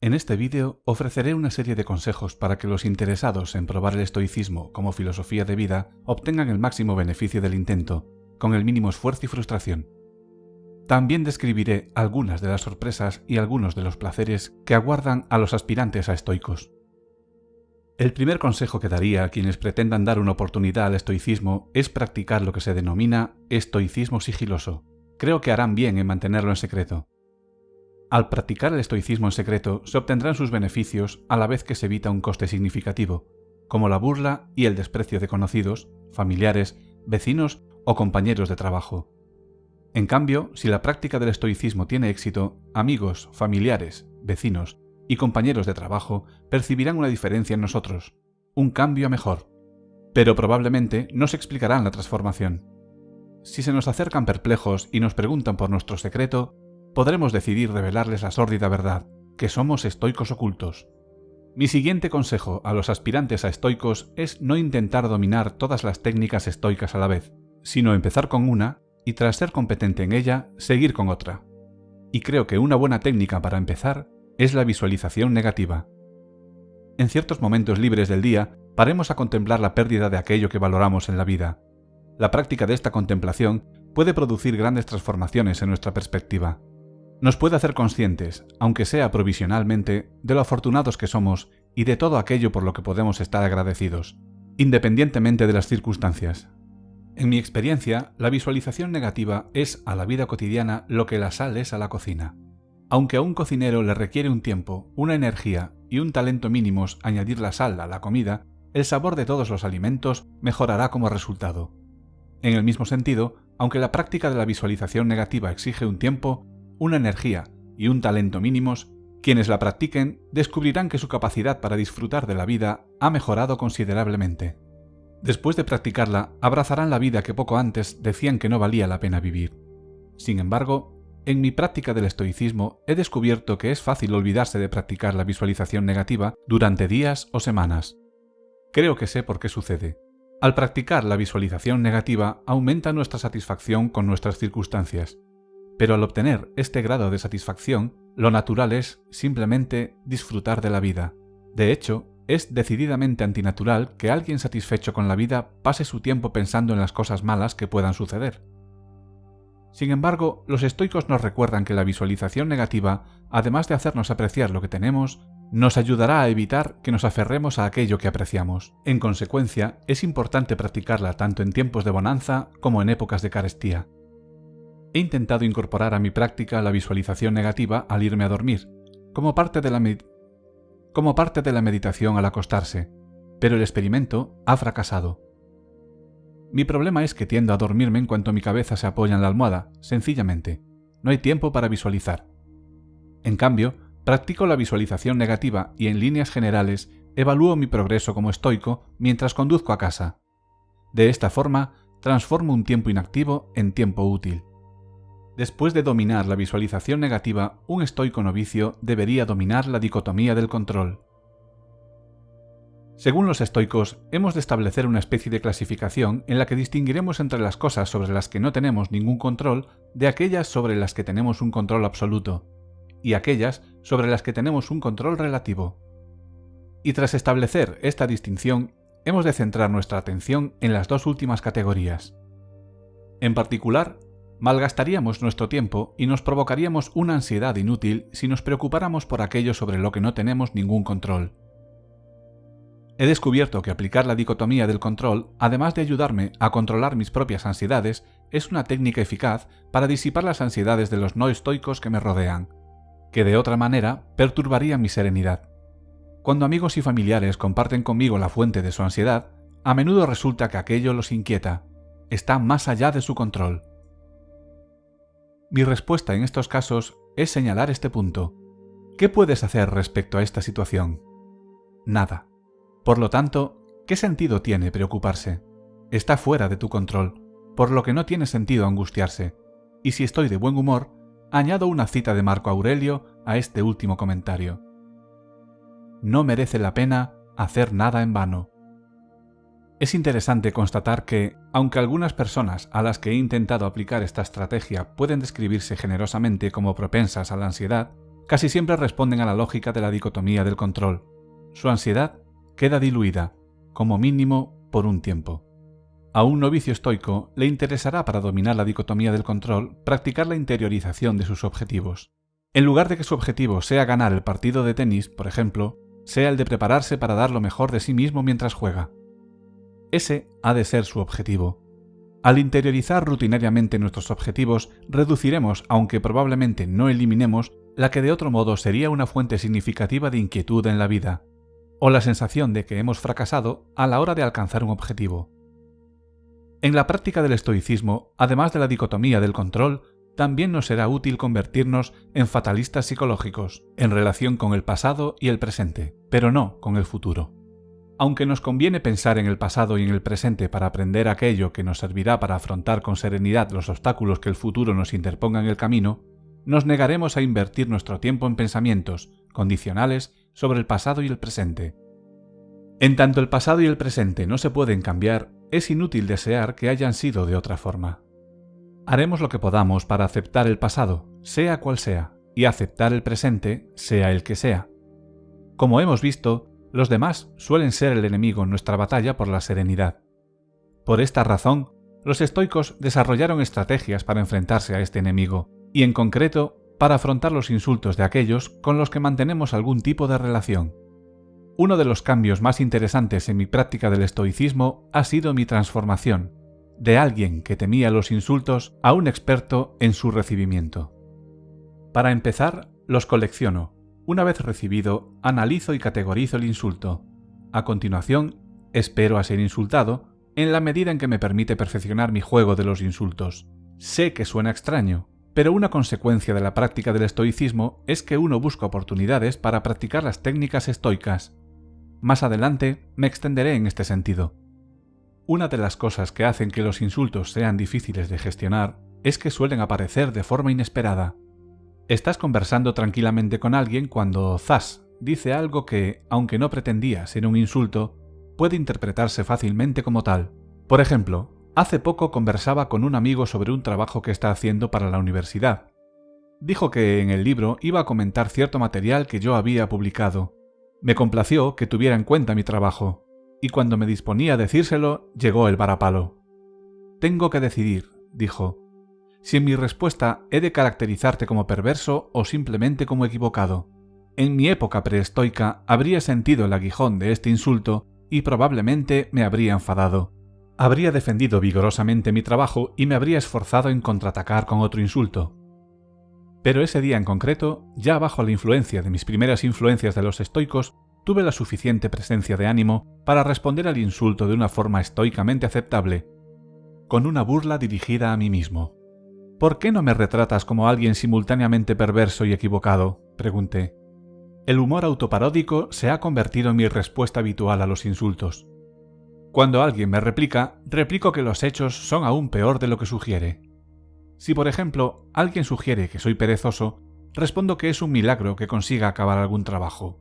En este vídeo ofreceré una serie de consejos para que los interesados en probar el estoicismo como filosofía de vida obtengan el máximo beneficio del intento, con el mínimo esfuerzo y frustración. También describiré algunas de las sorpresas y algunos de los placeres que aguardan a los aspirantes a estoicos. El primer consejo que daría a quienes pretendan dar una oportunidad al estoicismo es practicar lo que se denomina estoicismo sigiloso. Creo que harán bien en mantenerlo en secreto. Al practicar el estoicismo en secreto se obtendrán sus beneficios a la vez que se evita un coste significativo, como la burla y el desprecio de conocidos, familiares, vecinos o compañeros de trabajo. En cambio, si la práctica del estoicismo tiene éxito, amigos, familiares, vecinos y compañeros de trabajo percibirán una diferencia en nosotros, un cambio a mejor, pero probablemente no se explicarán la transformación. Si se nos acercan perplejos y nos preguntan por nuestro secreto, podremos decidir revelarles la sórdida verdad, que somos estoicos ocultos. Mi siguiente consejo a los aspirantes a estoicos es no intentar dominar todas las técnicas estoicas a la vez, sino empezar con una y tras ser competente en ella, seguir con otra. Y creo que una buena técnica para empezar es la visualización negativa. En ciertos momentos libres del día, paremos a contemplar la pérdida de aquello que valoramos en la vida. La práctica de esta contemplación puede producir grandes transformaciones en nuestra perspectiva. Nos puede hacer conscientes, aunque sea provisionalmente, de lo afortunados que somos y de todo aquello por lo que podemos estar agradecidos, independientemente de las circunstancias. En mi experiencia, la visualización negativa es a la vida cotidiana lo que la sal es a la cocina. Aunque a un cocinero le requiere un tiempo, una energía y un talento mínimos añadir la sal a la comida, el sabor de todos los alimentos mejorará como resultado. En el mismo sentido, aunque la práctica de la visualización negativa exige un tiempo, una energía y un talento mínimos, quienes la practiquen descubrirán que su capacidad para disfrutar de la vida ha mejorado considerablemente. Después de practicarla, abrazarán la vida que poco antes decían que no valía la pena vivir. Sin embargo, en mi práctica del estoicismo he descubierto que es fácil olvidarse de practicar la visualización negativa durante días o semanas. Creo que sé por qué sucede. Al practicar la visualización negativa aumenta nuestra satisfacción con nuestras circunstancias. Pero al obtener este grado de satisfacción, lo natural es simplemente disfrutar de la vida. De hecho, es decididamente antinatural que alguien satisfecho con la vida pase su tiempo pensando en las cosas malas que puedan suceder. Sin embargo, los estoicos nos recuerdan que la visualización negativa, además de hacernos apreciar lo que tenemos, nos ayudará a evitar que nos aferremos a aquello que apreciamos. En consecuencia, es importante practicarla tanto en tiempos de bonanza como en épocas de carestía. He intentado incorporar a mi práctica la visualización negativa al irme a dormir, como parte de la meditación al acostarse, pero el experimento ha fracasado. Mi problema es que tiendo a dormirme en cuanto mi cabeza se apoya en la almohada, sencillamente. No hay tiempo para visualizar. En cambio, practico la visualización negativa y en líneas generales evalúo mi progreso como estoico mientras conduzco a casa. De esta forma, transformo un tiempo inactivo en tiempo útil. Después de dominar la visualización negativa, un estoico novicio debería dominar la dicotomía del control. Según los estoicos, hemos de establecer una especie de clasificación en la que distinguiremos entre las cosas sobre las que no tenemos ningún control de aquellas sobre las que tenemos un control absoluto, y aquellas sobre las que tenemos un control relativo. Y tras establecer esta distinción, hemos de centrar nuestra atención en las dos últimas categorías. En particular, malgastaríamos nuestro tiempo y nos provocaríamos una ansiedad inútil si nos preocupáramos por aquello sobre lo que no tenemos ningún control. He descubierto que aplicar la dicotomía del control, además de ayudarme a controlar mis propias ansiedades, es una técnica eficaz para disipar las ansiedades de los no estoicos que me rodean, que de otra manera perturbarían mi serenidad. Cuando amigos y familiares comparten conmigo la fuente de su ansiedad, a menudo resulta que aquello los inquieta, está más allá de su control. Mi respuesta en estos casos es señalar este punto. ¿Qué puedes hacer respecto a esta situación? Nada. Por lo tanto, ¿qué sentido tiene preocuparse? Está fuera de tu control, por lo que no tiene sentido angustiarse. Y si estoy de buen humor, añado una cita de Marco Aurelio a este último comentario. No merece la pena hacer nada en vano. Es interesante constatar que, aunque algunas personas a las que he intentado aplicar esta estrategia pueden describirse generosamente como propensas a la ansiedad, casi siempre responden a la lógica de la dicotomía del control. Su ansiedad queda diluida, como mínimo por un tiempo. A un novicio estoico le interesará, para dominar la dicotomía del control, practicar la interiorización de sus objetivos. En lugar de que su objetivo sea ganar el partido de tenis, por ejemplo, sea el de prepararse para dar lo mejor de sí mismo mientras juega. Ese ha de ser su objetivo. Al interiorizar rutinariamente nuestros objetivos, reduciremos, aunque probablemente no eliminemos, la que de otro modo sería una fuente significativa de inquietud en la vida, o la sensación de que hemos fracasado a la hora de alcanzar un objetivo. En la práctica del estoicismo, además de la dicotomía del control, también nos será útil convertirnos en fatalistas psicológicos, en relación con el pasado y el presente, pero no con el futuro. Aunque nos conviene pensar en el pasado y en el presente para aprender aquello que nos servirá para afrontar con serenidad los obstáculos que el futuro nos interponga en el camino, nos negaremos a invertir nuestro tiempo en pensamientos condicionales sobre el pasado y el presente. En tanto el pasado y el presente no se pueden cambiar, es inútil desear que hayan sido de otra forma. Haremos lo que podamos para aceptar el pasado, sea cual sea, y aceptar el presente, sea el que sea. Como hemos visto, los demás suelen ser el enemigo en nuestra batalla por la serenidad. Por esta razón, los estoicos desarrollaron estrategias para enfrentarse a este enemigo, y en concreto, para afrontar los insultos de aquellos con los que mantenemos algún tipo de relación. Uno de los cambios más interesantes en mi práctica del estoicismo ha sido mi transformación, de alguien que temía los insultos a un experto en su recibimiento. Para empezar, los colecciono. Una vez recibido, analizo y categorizo el insulto. A continuación, espero a ser insultado, en la medida en que me permite perfeccionar mi juego de los insultos. Sé que suena extraño, pero una consecuencia de la práctica del estoicismo es que uno busca oportunidades para practicar las técnicas estoicas. Más adelante me extenderé en este sentido. Una de las cosas que hacen que los insultos sean difíciles de gestionar es que suelen aparecer de forma inesperada. Estás conversando tranquilamente con alguien cuando, zas, dice algo que, aunque no pretendía ser un insulto, puede interpretarse fácilmente como tal. Por ejemplo, hace poco conversaba con un amigo sobre un trabajo que está haciendo para la universidad. Dijo que en el libro iba a comentar cierto material que yo había publicado. Me complació que tuviera en cuenta mi trabajo, y cuando me disponía a decírselo, llegó el varapalo. «Tengo que decidir», dijo, «si en mi respuesta he de caracterizarte como perverso o simplemente como equivocado». En mi época preestoica habría sentido el aguijón de este insulto y probablemente me habría enfadado. Habría defendido vigorosamente mi trabajo y me habría esforzado en contraatacar con otro insulto. Pero ese día en concreto, ya bajo la influencia de mis primeras influencias de los estoicos, tuve la suficiente presencia de ánimo para responder al insulto de una forma estoicamente aceptable, con una burla dirigida a mí mismo. «¿Por qué no me retratas como alguien simultáneamente perverso y equivocado?», pregunté. El humor autoparódico se ha convertido en mi respuesta habitual a los insultos. Cuando alguien me replica, replico que los hechos son aún peor de lo que sugiere. Si, por ejemplo, alguien sugiere que soy perezoso, respondo que es un milagro que consiga acabar algún trabajo.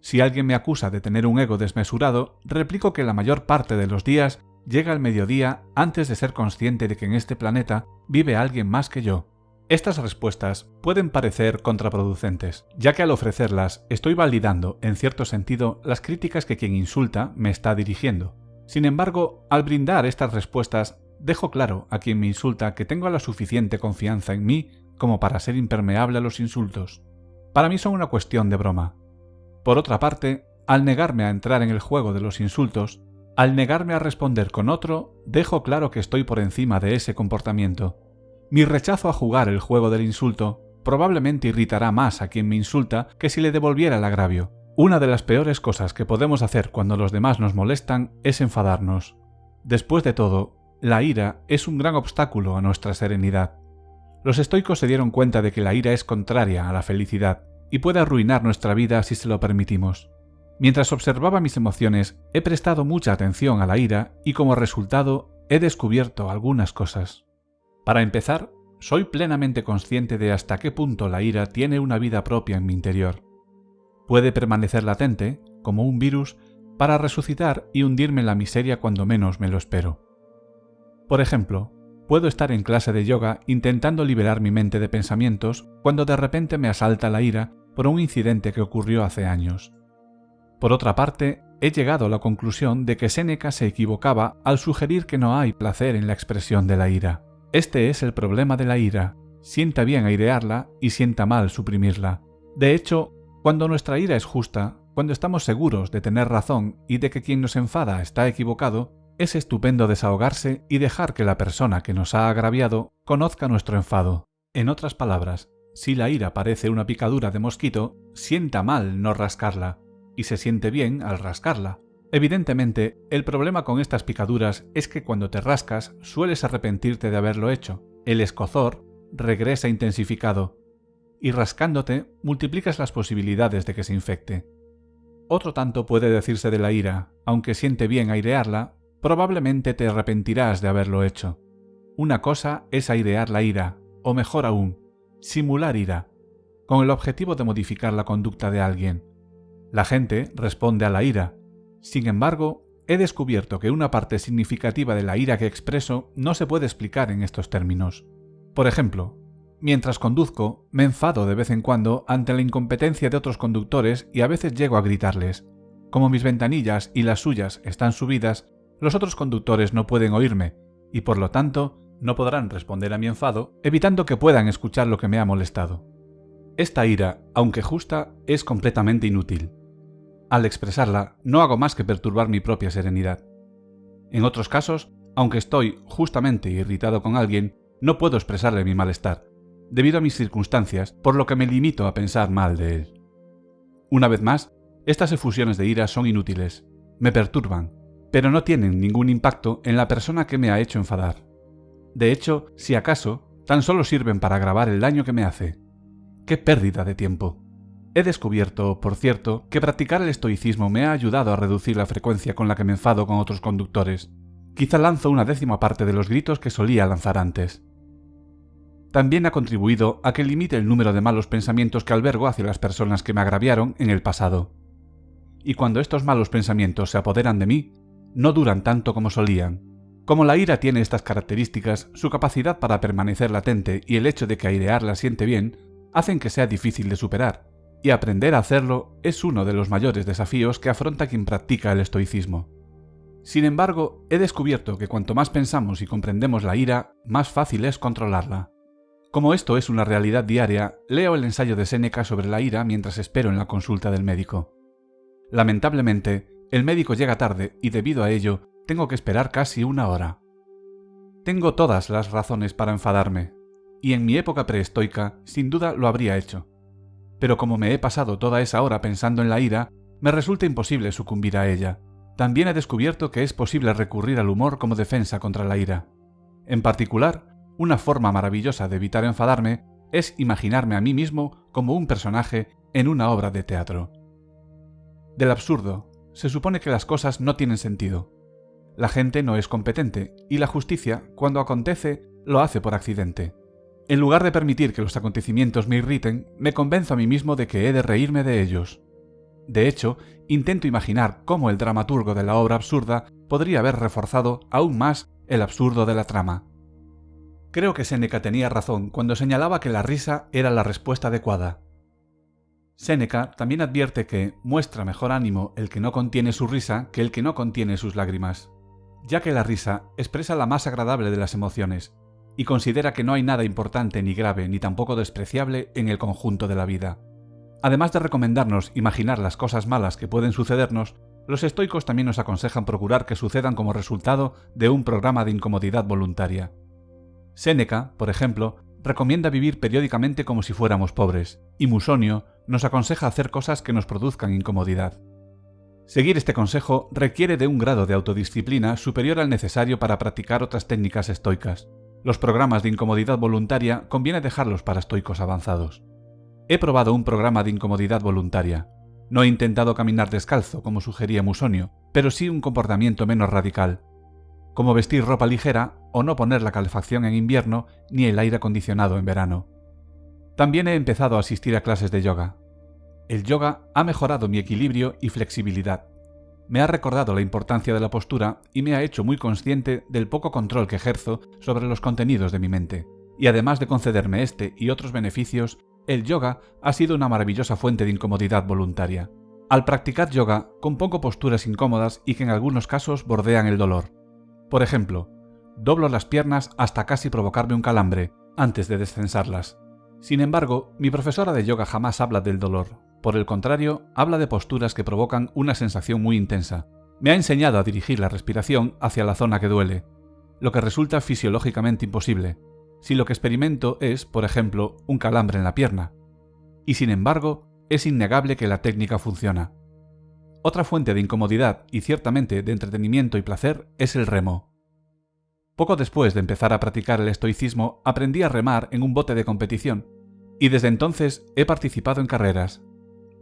Si alguien me acusa de tener un ego desmesurado, replico que la mayor parte de los días llega al mediodía antes de ser consciente de que en este planeta vive alguien más que yo. Estas respuestas pueden parecer contraproducentes, ya que al ofrecerlas estoy validando, en cierto sentido, las críticas que quien insulta me está dirigiendo. Sin embargo, al brindar estas respuestas, dejo claro a quien me insulta que tengo la suficiente confianza en mí como para ser impermeable a los insultos. Para mí son una cuestión de broma. Por otra parte, al negarme a entrar en el juego de los insultos, al negarme a responder con otro, dejo claro que estoy por encima de ese comportamiento. Mi rechazo a jugar el juego del insulto probablemente irritará más a quien me insulta que si le devolviera el agravio. Una de las peores cosas que podemos hacer cuando los demás nos molestan es enfadarnos. Después de todo, la ira es un gran obstáculo a nuestra serenidad. Los estoicos se dieron cuenta de que la ira es contraria a la felicidad y puede arruinar nuestra vida si se lo permitimos. Mientras observaba mis emociones, he prestado mucha atención a la ira y como resultado he descubierto algunas cosas. Para empezar, soy plenamente consciente de hasta qué punto la ira tiene una vida propia en mi interior. Puede permanecer latente, como un virus, para resucitar y hundirme en la miseria cuando menos me lo espero. Por ejemplo, Puedo estar en clase de yoga intentando liberar mi mente de pensamientos cuando de repente me asalta la ira por un incidente que ocurrió hace años. Por otra parte, he llegado a la conclusión de que Séneca se equivocaba al sugerir que no hay placer en la expresión de la ira. Este es el problema de la ira. Sienta bien airearla y sienta mal suprimirla. De hecho, cuando nuestra ira es justa, cuando estamos seguros de tener razón y de que quien nos enfada está equivocado, es estupendo desahogarse y dejar que la persona que nos ha agraviado conozca nuestro enfado. En otras palabras, si la ira parece una picadura de mosquito, sienta mal no rascarla, y se siente bien al rascarla. Evidentemente, el problema con estas picaduras es que cuando te rascas sueles arrepentirte de haberlo hecho. El escozor regresa intensificado, y rascándote multiplicas las posibilidades de que se infecte. Otro tanto puede decirse de la ira, aunque siente bien airearla, probablemente te arrepentirás de haberlo hecho. Una cosa es airear la ira, o mejor aún, simular ira, con el objetivo de modificar la conducta de alguien. La gente responde a la ira. Sin embargo, he descubierto que una parte significativa de la ira que expreso no se puede explicar en estos términos. Por ejemplo, mientras conduzco, me enfado de vez en cuando ante la incompetencia de otros conductores y a veces llego a gritarles. Como mis ventanillas y las suyas están subidas, los otros conductores no pueden oírme y por lo tanto no podrán responder a mi enfado, evitando que puedan escuchar lo que me ha molestado. Esta ira, aunque justa, es completamente inútil. Al expresarla, no hago más que perturbar mi propia serenidad. En otros casos, aunque estoy justamente irritado con alguien, no puedo expresarle mi malestar, debido a mis circunstancias, por lo que me limito a pensar mal de él. Una vez más, estas efusiones de ira son inútiles, me perturban, pero no tienen ningún impacto en la persona que me ha hecho enfadar. De hecho, si acaso, tan solo sirven para agravar el daño que me hace. ¡Qué pérdida de tiempo! He descubierto, por cierto, que practicar el estoicismo me ha ayudado a reducir la frecuencia con la que me enfado con otros conductores. Quizá lanzo una décima parte de los gritos que solía lanzar antes. También ha contribuido a que limite el número de malos pensamientos que albergo hacia las personas que me agraviaron en el pasado. Y cuando estos malos pensamientos se apoderan de mí, no duran tanto como solían. Como la ira tiene estas características, su capacidad para permanecer latente y el hecho de que airearla siente bien, hacen que sea difícil de superar, y aprender a hacerlo es uno de los mayores desafíos que afronta quien practica el estoicismo. Sin embargo, he descubierto que cuanto más pensamos y comprendemos la ira, más fácil es controlarla. Como esto es una realidad diaria, leo el ensayo de Séneca sobre la ira mientras espero en la consulta del médico. Lamentablemente, el médico llega tarde y debido a ello, tengo que esperar casi una hora. Tengo todas las razones para enfadarme, y en mi época preestoica, sin duda lo habría hecho. Pero como me he pasado toda esa hora pensando en la ira, me resulta imposible sucumbir a ella. También he descubierto que es posible recurrir al humor como defensa contra la ira. En particular, una forma maravillosa de evitar enfadarme es imaginarme a mí mismo como un personaje en una obra de teatro. Del absurdo, se supone que las cosas no tienen sentido. La gente no es competente y la justicia, cuando acontece, lo hace por accidente. En lugar de permitir que los acontecimientos me irriten, me convenzo a mí mismo de que he de reírme de ellos. De hecho, intento imaginar cómo el dramaturgo de la obra absurda podría haber reforzado aún más el absurdo de la trama. Creo que Séneca tenía razón cuando señalaba que la risa era la respuesta adecuada. Séneca también advierte que muestra mejor ánimo el que no contiene su risa que el que no contiene sus lágrimas, ya que la risa expresa la más agradable de las emociones, y considera que no hay nada importante ni grave ni tampoco despreciable en el conjunto de la vida. Además de recomendarnos imaginar las cosas malas que pueden sucedernos, los estoicos también nos aconsejan procurar que sucedan como resultado de un programa de incomodidad voluntaria. Séneca, por ejemplo, recomienda vivir periódicamente como si fuéramos pobres, y Musonio nos aconseja hacer cosas que nos produzcan incomodidad. Seguir este consejo requiere de un grado de autodisciplina superior al necesario para practicar otras técnicas estoicas. Los programas de incomodidad voluntaria conviene dejarlos para estoicos avanzados. He probado un programa de incomodidad voluntaria. No he intentado caminar descalzo, como sugería Musonio, pero sí un comportamiento menos radical, como vestir ropa ligera o no poner la calefacción en invierno ni el aire acondicionado en verano. También he empezado a asistir a clases de yoga. El yoga ha mejorado mi equilibrio y flexibilidad. me ha recordado la importancia de la postura y me ha hecho muy consciente del poco control que ejerzo sobre los contenidos de mi mente. Y además de concederme este y otros beneficios, el yoga ha sido una maravillosa fuente de incomodidad voluntaria. Al practicar yoga, compongo posturas incómodas y que en algunos casos bordean el dolor. Por ejemplo, doblo las piernas hasta casi provocarme un calambre antes de descensarlas. Sin embargo, mi profesora de yoga jamás habla del dolor. Por el contrario, habla de posturas que provocan una sensación muy intensa. Me ha enseñado a dirigir la respiración hacia la zona que duele, lo que resulta fisiológicamente imposible, si lo que experimento es, por ejemplo, un calambre en la pierna. Y sin embargo, es innegable que la técnica funciona. Otra fuente de incomodidad y ciertamente de entretenimiento y placer es el remo. Poco después de empezar a practicar el estoicismo, aprendí a remar en un bote de competición, y desde entonces he participado en carreras.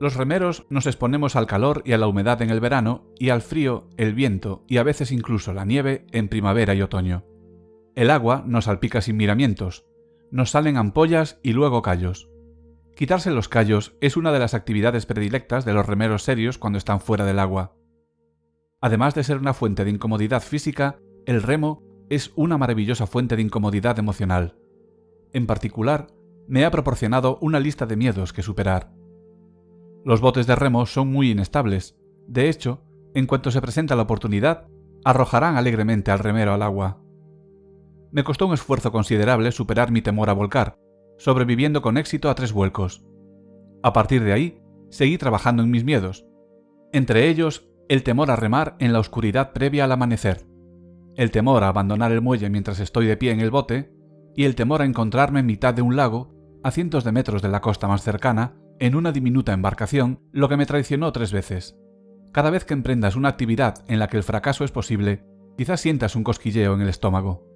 Los remeros nos exponemos al calor y a la humedad en el verano, y al frío, el viento y a veces incluso la nieve en primavera y otoño. El agua nos salpica sin miramientos, nos salen ampollas y luego callos. Quitarse los callos es una de las actividades predilectas de los remeros serios cuando están fuera del agua. Además de ser una fuente de incomodidad física, el remo es una maravillosa fuente de incomodidad emocional. En particular, me ha proporcionado una lista de miedos que superar. Los botes de remo son muy inestables. De hecho, en cuanto se presenta la oportunidad, arrojarán alegremente al remero al agua. Me costó un esfuerzo considerable superar mi temor a volcar, sobreviviendo con éxito a 3 vuelcos. A partir de ahí, seguí trabajando en mis miedos. Entre ellos, el temor a remar en la oscuridad previa al amanecer, el temor a abandonar el muelle mientras estoy de pie en el bote, y el temor a encontrarme en mitad de un lago, a cientos de metros de la costa más cercana, en una diminuta embarcación, lo que me traicionó 3 veces. Cada vez que emprendas una actividad en la que el fracaso es posible, quizás sientas un cosquilleo en el estómago.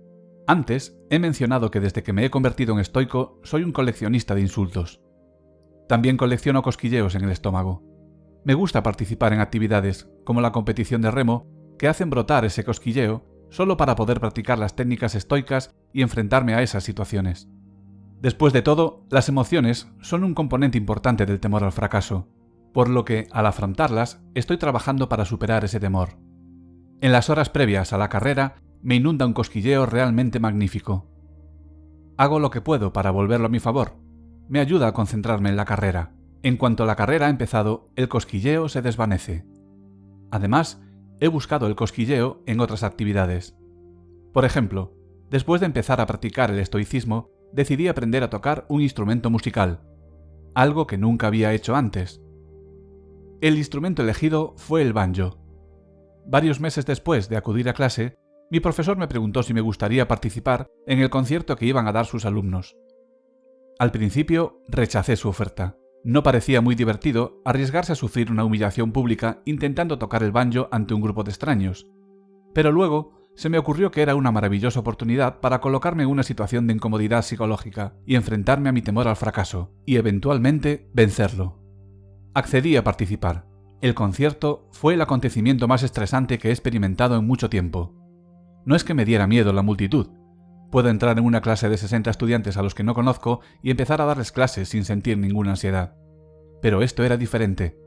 Antes, he mencionado que desde que me he convertido en estoico, soy un coleccionista de insultos. También colecciono cosquilleos en el estómago. Me gusta participar en actividades, como la competición de remo, que hacen brotar ese cosquilleo solo para poder practicar las técnicas estoicas y enfrentarme a esas situaciones. Después de todo, las emociones son un componente importante del temor al fracaso, por lo que, al afrontarlas, estoy trabajando para superar ese temor. En las horas previas a la carrera, me inunda un cosquilleo realmente magnífico. Hago lo que puedo para volverlo a mi favor. Me ayuda a concentrarme en la carrera. En cuanto la carrera ha empezado, el cosquilleo se desvanece. Además, he buscado el cosquilleo en otras actividades. Por ejemplo, después de empezar a practicar el estoicismo, decidí aprender a tocar un instrumento musical, algo que nunca había hecho antes. El instrumento elegido fue el banjo. Varios meses después de acudir a clase, mi profesor me preguntó si me gustaría participar en el concierto que iban a dar sus alumnos. Al principio, rechacé su oferta. No parecía muy divertido arriesgarse a sufrir una humillación pública intentando tocar el banjo ante un grupo de extraños. Pero luego, se me ocurrió que era una maravillosa oportunidad para colocarme en una situación de incomodidad psicológica y enfrentarme a mi temor al fracaso, y eventualmente vencerlo. Accedí a participar. El concierto fue el acontecimiento más estresante que he experimentado en mucho tiempo. No es que me diera miedo la multitud. Puedo entrar en una clase de 60 estudiantes a los que no conozco y empezar a darles clases sin sentir ninguna ansiedad. Pero esto era diferente.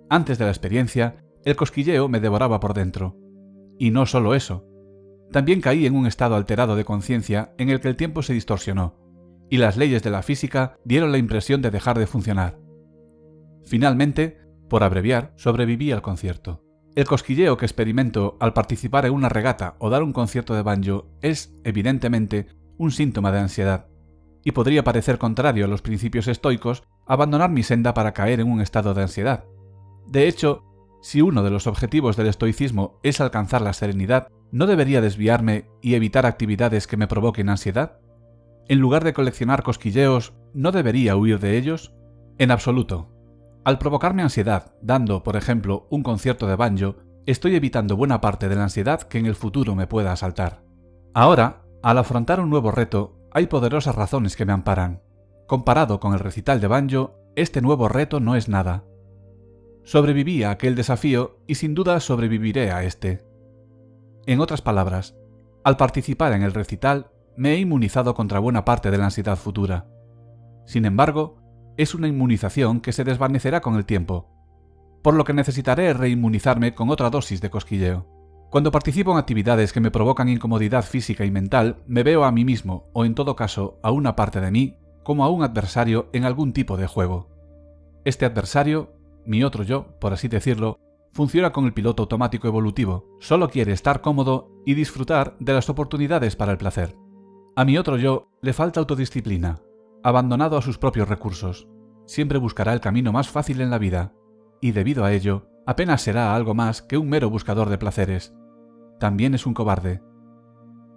Antes de la experiencia, el cosquilleo me devoraba por dentro. Y no solo eso. También caí en un estado alterado de conciencia en el que el tiempo se distorsionó, y las leyes de la física dieron la impresión de dejar de funcionar. Finalmente, por abreviar, sobreviví al concierto. El cosquilleo que experimento al participar en una regata o dar un concierto de banjo es, evidentemente, un síntoma de ansiedad, y podría parecer contrario a los principios estoicos abandonar mi senda para caer en un estado de ansiedad. De hecho, si uno de los objetivos del estoicismo es alcanzar la serenidad, ¿no debería desviarme y evitar actividades que me provoquen ansiedad? En lugar de coleccionar cosquilleos, ¿no debería huir de ellos? En absoluto. Al provocarme ansiedad, dando, por ejemplo, un concierto de banjo, estoy evitando buena parte de la ansiedad que en el futuro me pueda asaltar. Ahora, al afrontar un nuevo reto, hay poderosas razones que me amparan. Comparado con el recital de banjo, este nuevo reto no es nada. Sobreviví a aquel desafío y sin duda sobreviviré a este. En otras palabras, al participar en el recital, me he inmunizado contra buena parte de la ansiedad futura. Sin embargo, es una inmunización que se desvanecerá con el tiempo. por lo que necesitaré reinmunizarme con otra dosis de cosquilleo. Cuando participo en actividades que me provocan incomodidad física y mental, me veo a mí mismo, o en todo caso a una parte de mí, como a un adversario en algún tipo de juego. Este adversario, mi otro yo, por así decirlo, funciona con el piloto automático evolutivo, solo quiere estar cómodo y disfrutar de las oportunidades para el placer. A mi otro yo le falta autodisciplina, abandonado a sus propios recursos. Siempre buscará el camino más fácil en la vida, y debido a ello, apenas será algo más que un mero buscador de placeres. También es un cobarde.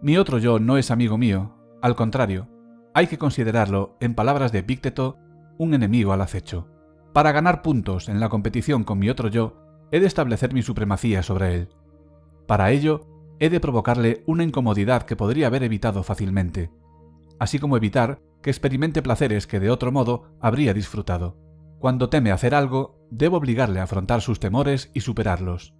Mi otro yo no es amigo mío, al contrario, hay que considerarlo, en palabras de Epícteto, un enemigo al acecho. Para ganar puntos en la competición con mi otro yo, he de establecer mi supremacía sobre él. Para ello, he de provocarle una incomodidad que podría haber evitado fácilmente, así como evitar que experimente placeres que de otro modo habría disfrutado. Cuando teme hacer algo, debo obligarle a afrontar sus temores y superarlos.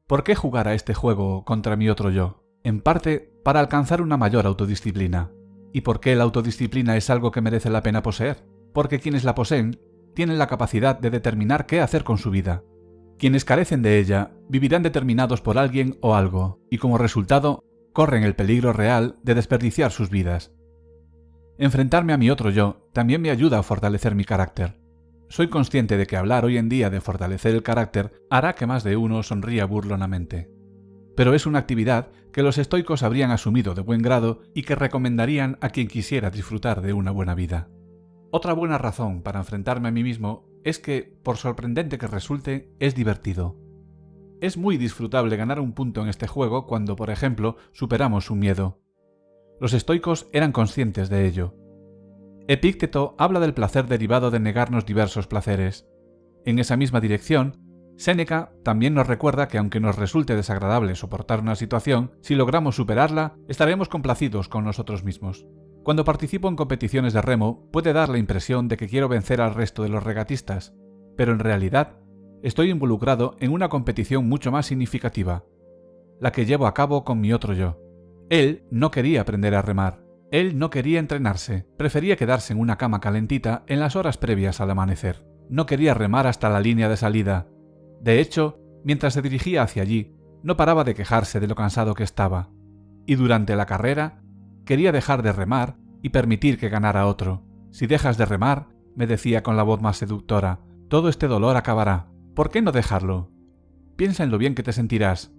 ¿Por qué jugar a este juego contra mi otro yo? En parte, para alcanzar una mayor autodisciplina. ¿Y por qué la autodisciplina es algo que merece la pena poseer? Porque quienes la poseen tienen la capacidad de determinar qué hacer con su vida. Quienes carecen de ella vivirán determinados por alguien o algo, y como resultado, corren el peligro real de desperdiciar sus vidas. Enfrentarme a mi otro yo también me ayuda a fortalecer mi carácter. Soy consciente de que hablar hoy en día de fortalecer el carácter hará que más de uno sonría burlonamente. Pero es una actividad que los estoicos habrían asumido de buen grado y que recomendarían a quien quisiera disfrutar de una buena vida. Otra buena razón para enfrentarme a mí mismo es que, por sorprendente que resulte, es divertido. Es muy disfrutable ganar un punto en este juego cuando, por ejemplo, superamos un miedo. Los estoicos eran conscientes de ello. Epícteto habla del placer derivado de negarnos diversos placeres. En esa misma dirección, Séneca también nos recuerda que aunque nos resulte desagradable soportar una situación, si logramos superarla, estaremos complacidos con nosotros mismos. Cuando participo en competiciones de remo, puede dar la impresión de que quiero vencer al resto de los regatistas, pero en realidad estoy involucrado en una competición mucho más significativa, la que llevo a cabo con mi otro yo. Él no quería aprender a remar, él no quería entrenarse, prefería quedarse en una cama calentita en las horas previas al amanecer. No quería remar hasta la línea de salida. De hecho, mientras se dirigía hacia allí, no paraba de quejarse de lo cansado que estaba. Y durante la carrera, quería dejar de remar y permitir que ganara otro. Si dejas de remar, me decía con la voz más seductora, todo este dolor acabará. ¿Por qué no dejarlo? Piensa en lo bien que te sentirás.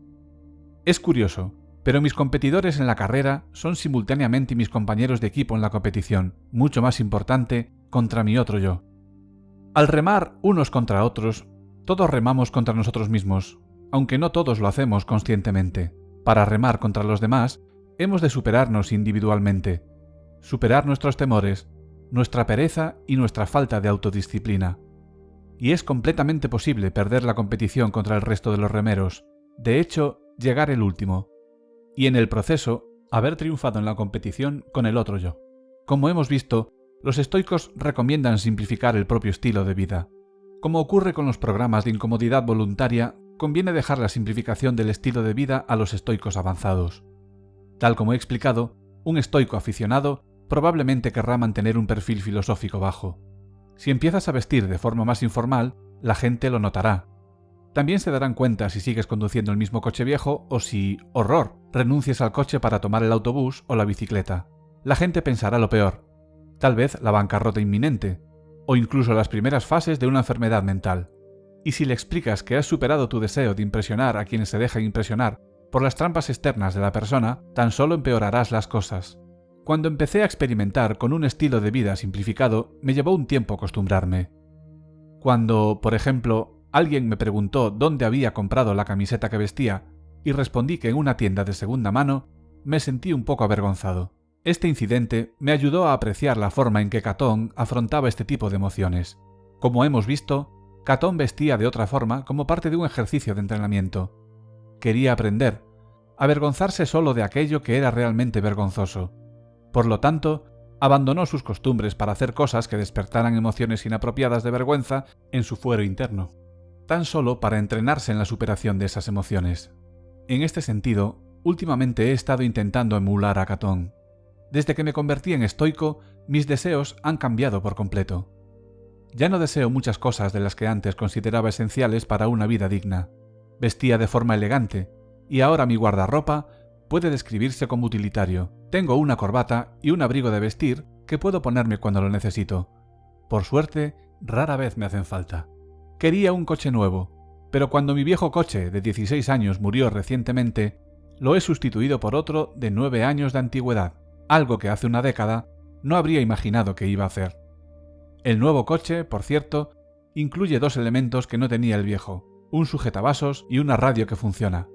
Es curioso, pero mis competidores en la carrera son simultáneamente mis compañeros de equipo en la competición, mucho más importante, contra mi otro yo. Al remar unos contra otros, todos remamos contra nosotros mismos, aunque no todos lo hacemos conscientemente. Para remar contra los demás, hemos de superarnos individualmente, superar nuestros temores, nuestra pereza y nuestra falta de autodisciplina. Y es completamente posible perder la competición contra el resto de los remeros, de hecho, llegar el último, y en el proceso, haber triunfado en la competición con el otro yo. Como hemos visto, los estoicos recomiendan simplificar el propio estilo de vida. Como ocurre con los programas de incomodidad voluntaria, conviene dejar la simplificación del estilo de vida a los estoicos avanzados. Tal como he explicado, un estoico aficionado probablemente querrá mantener un perfil filosófico bajo. Si empiezas a vestir de forma más informal, la gente lo notará. También se darán cuenta si sigues conduciendo el mismo coche viejo o si, horror, renuncies al coche para tomar el autobús o la bicicleta. La gente pensará lo peor, tal vez la bancarrota inminente, o incluso las primeras fases de una enfermedad mental. Y si le explicas que has superado tu deseo de impresionar a quienes se dejan impresionar por las trampas externas de la persona, tan solo empeorarás las cosas. Cuando empecé a experimentar con un estilo de vida simplificado, me llevó un tiempo acostumbrarme. Cuando, por ejemplo, alguien me preguntó dónde había comprado la camiseta que vestía y respondí que en una tienda de segunda mano, me sentí un poco avergonzado. Este incidente me ayudó a apreciar la forma en que Catón afrontaba este tipo de emociones. Como hemos visto, Catón vestía de otra forma como parte de un ejercicio de entrenamiento. Quería aprender, avergonzarse solo de aquello que era realmente vergonzoso. Por lo tanto, abandonó sus costumbres para hacer cosas que despertaran emociones inapropiadas de vergüenza en su fuero interno, tan solo para entrenarse en la superación de esas emociones. En este sentido, últimamente he estado intentando emular a Catón. Desde que me convertí en estoico, mis deseos han cambiado por completo. Ya no deseo muchas cosas de las que antes consideraba esenciales para una vida digna. Vestía de forma elegante, y ahora mi guardarropa puede describirse como utilitario. Tengo una corbata y un abrigo de vestir que puedo ponerme cuando lo necesito. Por suerte, rara vez me hacen falta. Quería un coche nuevo, pero cuando mi viejo coche de 16 años murió recientemente, lo he sustituido por otro de 9 años de antigüedad, algo que hace una década no habría imaginado que iba a hacer. El nuevo coche, por cierto, incluye 2 elementos que no tenía el viejo, un sujetavasos y una radio que funciona.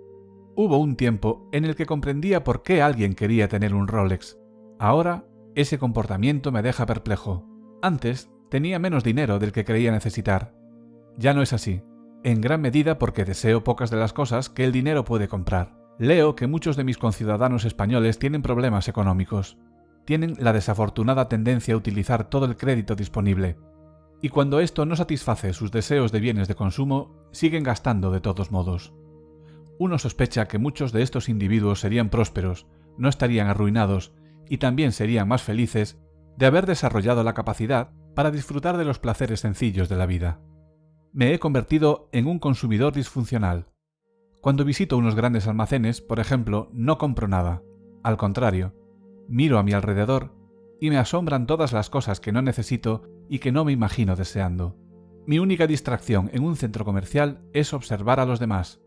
Hubo un tiempo en el que comprendía por qué alguien quería tener un Rolex. Ahora, ese comportamiento me deja perplejo. Antes, tenía menos dinero del que creía necesitar. Ya no es así, en gran medida porque deseo pocas de las cosas que el dinero puede comprar. Leo que muchos de mis conciudadanos españoles tienen problemas económicos. Tienen la desafortunada tendencia a utilizar todo el crédito disponible. Y cuando esto no satisface sus deseos de bienes de consumo, siguen gastando de todos modos. Uno sospecha que muchos de estos individuos serían prósperos, no estarían arruinados y también serían más felices de haber desarrollado la capacidad para disfrutar de los placeres sencillos de la vida. Me he convertido en un consumidor disfuncional. Cuando visito unos grandes almacenes, por ejemplo, no compro nada. Al contrario, miro a mi alrededor y me asombran todas las cosas que no necesito y que no me imagino deseando. Mi única distracción en un centro comercial es observar a los demás.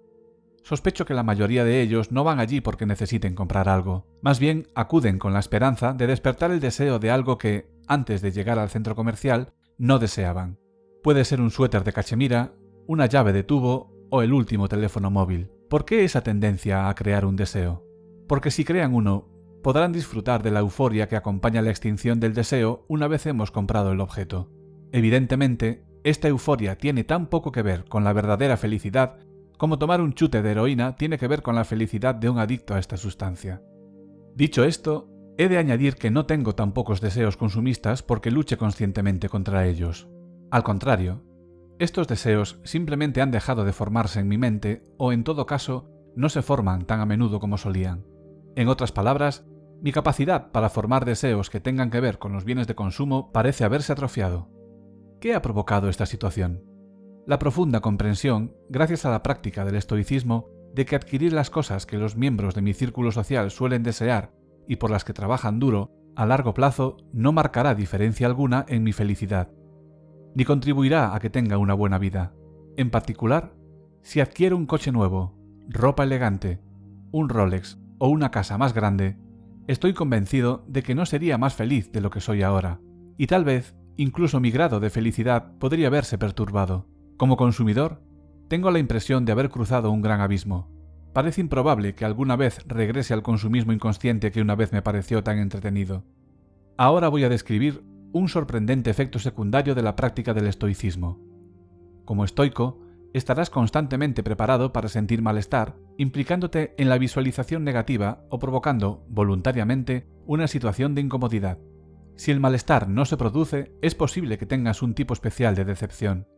Sospecho que la mayoría de ellos no van allí porque necesiten comprar algo. Más bien, acuden con la esperanza de despertar el deseo de algo que, antes de llegar al centro comercial, no deseaban. Puede ser un suéter de cachemira, una llave de tubo o el último teléfono móvil. ¿Por qué esa tendencia a crear un deseo? Porque si crean uno, podrán disfrutar de la euforia que acompaña la extinción del deseo una vez hemos comprado el objeto. Evidentemente, esta euforia tiene tan poco que ver con la verdadera felicidad como tomar un chute de heroína tiene que ver con la felicidad de un adicto a esta sustancia. Dicho esto, he de añadir que no tengo tan pocos deseos consumistas porque luche conscientemente contra ellos. Al contrario, estos deseos simplemente han dejado de formarse en mi mente o, en todo caso, no se forman tan a menudo como solían. En otras palabras, mi capacidad para formar deseos que tengan que ver con los bienes de consumo parece haberse atrofiado. ¿Qué ha provocado esta situación? La profunda comprensión, gracias a la práctica del estoicismo, de que adquirir las cosas que los miembros de mi círculo social suelen desear y por las que trabajan duro, a largo plazo no marcará diferencia alguna en mi felicidad, ni contribuirá a que tenga una buena vida. En particular, si adquiero un coche nuevo, ropa elegante, un Rolex o una casa más grande, estoy convencido de que no sería más feliz de lo que soy ahora, y tal vez incluso mi grado de felicidad podría verse perturbado. Como consumidor, tengo la impresión de haber cruzado un gran abismo. Parece improbable que alguna vez regrese al consumismo inconsciente que una vez me pareció tan entretenido. Ahora voy a describir un sorprendente efecto secundario de la práctica del estoicismo. Como estoico, estarás constantemente preparado para sentir malestar, implicándote en la visualización negativa o provocando, voluntariamente, una situación de incomodidad. Si el malestar no se produce, es posible que tengas un tipo especial de decepción.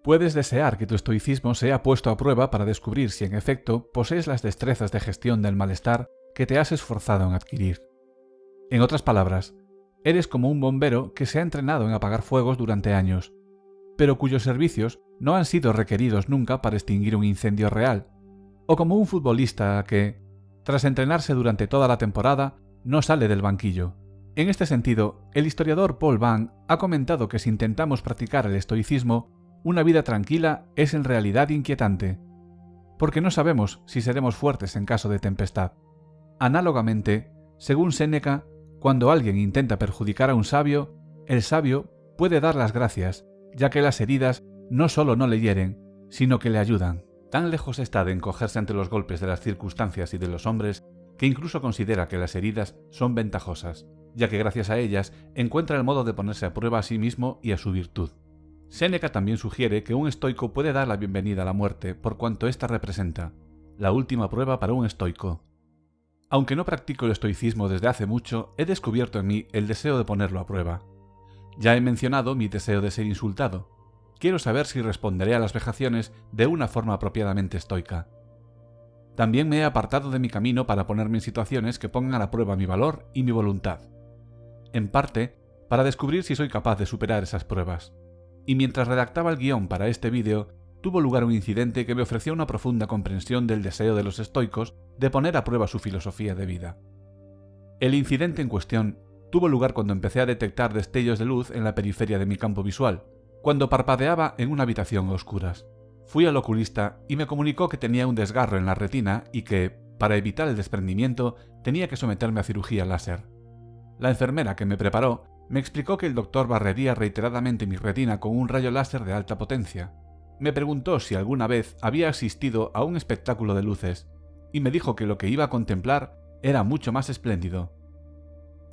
Puedes desear que tu estoicismo sea puesto a prueba para descubrir si en efecto posees las destrezas de gestión del malestar que te has esforzado en adquirir. En otras palabras, eres como un bombero que se ha entrenado en apagar fuegos durante años, pero cuyos servicios no han sido requeridos nunca para extinguir un incendio real, o como un futbolista que, tras entrenarse durante toda la temporada, no sale del banquillo. En este sentido, el historiador Paul Van ha comentado que si intentamos practicar el estoicismo, una vida tranquila es en realidad inquietante, porque no sabemos si seremos fuertes en caso de tempestad. Análogamente, según Séneca, cuando alguien intenta perjudicar a un sabio, el sabio puede dar las gracias, ya que las heridas no solo no le hieren, sino que le ayudan. Tan lejos está de encogerse ante los golpes de las circunstancias y de los hombres, que incluso considera que las heridas son ventajosas, ya que gracias a ellas encuentra el modo de ponerse a prueba a sí mismo y a su virtud. Séneca también sugiere que un estoico puede dar la bienvenida a la muerte por cuanto ésta representa la última prueba para un estoico. Aunque no practico el estoicismo desde hace mucho, he descubierto en mí el deseo de ponerlo a prueba. Ya he mencionado mi deseo de ser insultado. Quiero saber si responderé a las vejaciones de una forma apropiadamente estoica. También me he apartado de mi camino para ponerme en situaciones que pongan a prueba mi valor y mi voluntad. En parte, para descubrir si soy capaz de superar esas pruebas. y mientras redactaba el guión para este vídeo, tuvo lugar un incidente que me ofreció una profunda comprensión del deseo de los estoicos de poner a prueba su filosofía de vida. El incidente en cuestión tuvo lugar cuando empecé a detectar destellos de luz en la periferia de mi campo visual, cuando parpadeaba en una habitación a oscuras. Fui al oculista y me comunicó que tenía un desgarro en la retina y que, para evitar el desprendimiento, tenía que someterme a cirugía láser. La enfermera que me preparó me explicó que el doctor barrería reiteradamente mi retina con un rayo láser de alta potencia. Me preguntó si alguna vez había asistido a un espectáculo de luces y me dijo que lo que iba a contemplar era mucho más espléndido.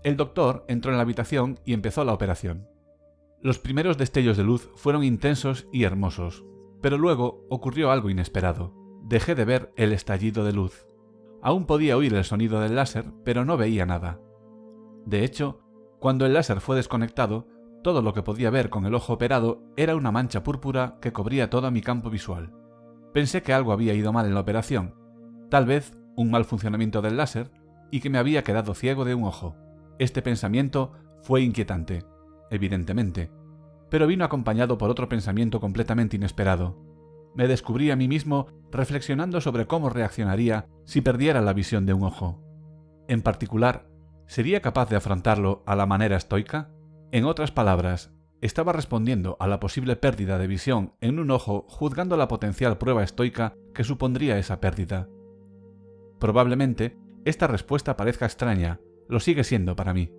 El doctor entró en la habitación y empezó la operación. Los primeros destellos de luz fueron intensos y hermosos, pero luego ocurrió algo inesperado. Dejé de ver el estallido de luz. Aún podía oír el sonido del láser, pero no veía nada. De hecho, cuando el láser fue desconectado, todo lo que podía ver con el ojo operado era una mancha púrpura que cubría todo mi campo visual. Pensé que algo había ido mal en la operación, tal vez un mal funcionamiento del láser, y que me había quedado ciego de un ojo. Este pensamiento fue inquietante, evidentemente, pero vino acompañado por otro pensamiento completamente inesperado. Me descubrí a mí mismo reflexionando sobre cómo reaccionaría si perdiera la visión de un ojo. En particular, ¿sería capaz de afrontarlo a la manera estoica? En otras palabras, estaba respondiendo a la posible pérdida de visión en un ojo juzgando la potencial prueba estoica que supondría esa pérdida. Probablemente, esta respuesta parezca extraña, lo sigue siendo para mí.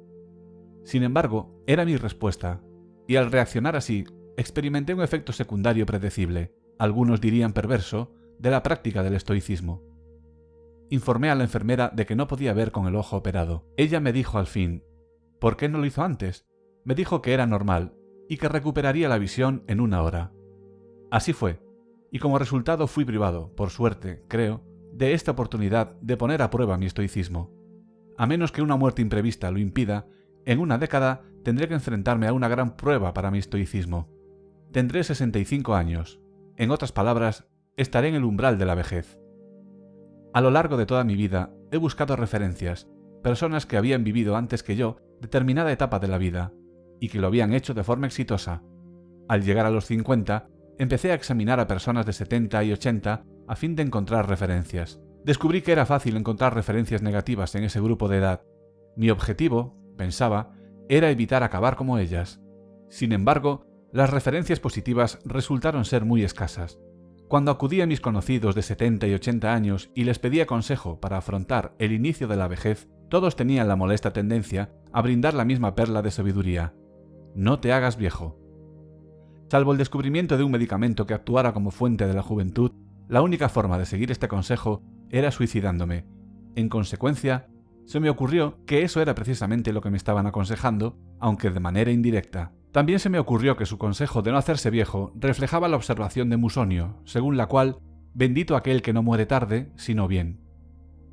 Sin embargo, era mi respuesta, y al reaccionar así, experimenté un efecto secundario predecible, algunos dirían perverso, de la práctica del estoicismo. Informé a la enfermera de que no podía ver con el ojo operado. Ella me dijo al fin, ¿por qué no lo hizo antes? Me dijo que era normal y que recuperaría la visión en 1 hora. Así fue, y como resultado fui privado, por suerte, creo, de esta oportunidad de poner a prueba mi estoicismo. A menos que una muerte imprevista lo impida, en 1 década tendré que enfrentarme a una gran prueba para mi estoicismo. Tendré 65 años. En otras palabras, estaré en el umbral de la vejez. A lo largo de toda mi vida he buscado referencias, personas que habían vivido antes que yo determinada etapa de la vida, y que lo habían hecho de forma exitosa. Al llegar a los 50, empecé a examinar a personas de 70 y 80 a fin de encontrar referencias. Descubrí que era fácil encontrar referencias negativas en ese grupo de edad. Mi objetivo, pensaba, era evitar acabar como ellas. Sin embargo, las referencias positivas resultaron ser muy escasas. Cuando acudí a mis conocidos de 70 y 80 años y les pedía consejo para afrontar el inicio de la vejez, todos tenían la molesta tendencia a brindar la misma perla de sabiduría: no te hagas viejo. Salvo el descubrimiento de un medicamento que actuara como fuente de la juventud, la única forma de seguir este consejo era suicidándome. En consecuencia, se me ocurrió que eso era precisamente lo que me estaban aconsejando, aunque de manera indirecta. También se me ocurrió que su consejo de no hacerse viejo reflejaba la observación de Musonio, según la cual, bendito aquel que no muere tarde, sino bien.